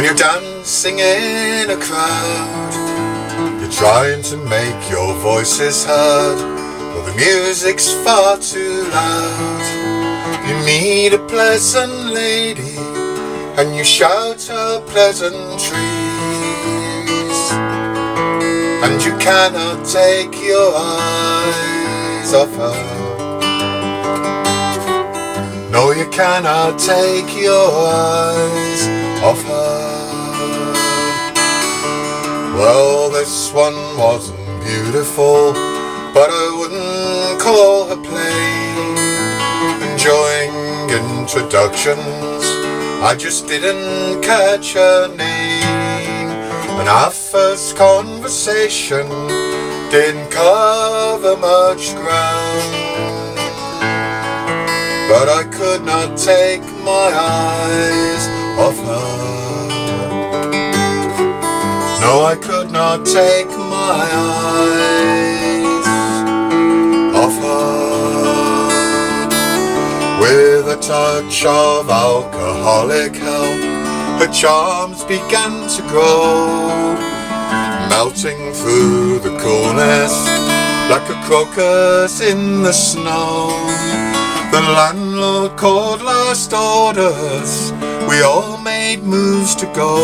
When you're dancing in a crowd, you're trying to make your voices heard, but the music's far too loud. You meet a pleasant lady and you shout her pleasantries, and you cannot take your eyes off her. No, you cannot take your eyes off her. Well, this one wasn't beautiful, but I wouldn't call her plain. Enjoying introductions, I just didn't catch her name. And our first conversation didn't cover much ground, but I could not take my eyes off her. No, I could not take my eyes off her. With a touch of alcoholic help, her charms began to grow, melting through the coolness like a crocus in the snow. The landlord called last orders, we all made moves to go.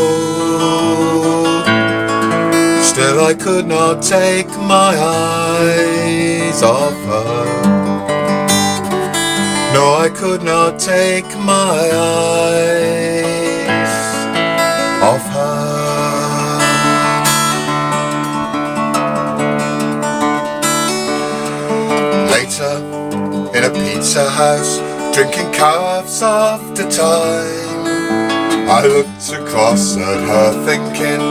Still I could not take my eyes off her. No, I could not take my eyes off her. Later, in a pizza house, drinking calves after time, I looked across at her thinking,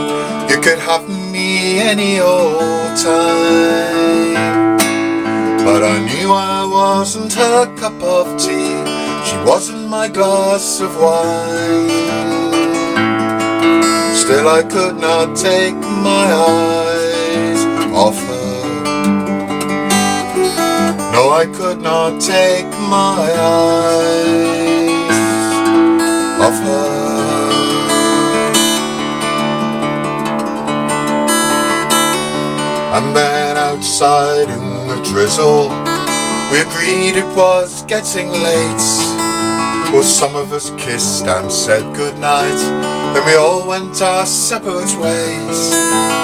you could have me any old time. But I knew I wasn't her cup of tea, she wasn't my glass of wine. Still I could not take my eyes off her. No, I could not take my eyes off her. And then outside in the drizzle, we agreed it was getting late. Well, some of us kissed and said goodnight, then we all went our separate ways.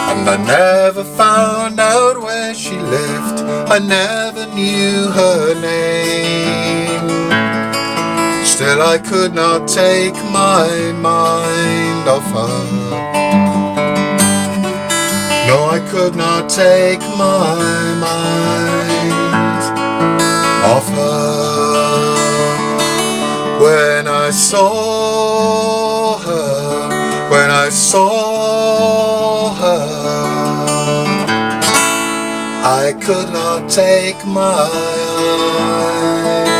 And I never found out where she lived, I never knew her name. Still I could not take my mind off her. No, I could not take my mind off her. When I saw her, when I saw her, I could not take my eyes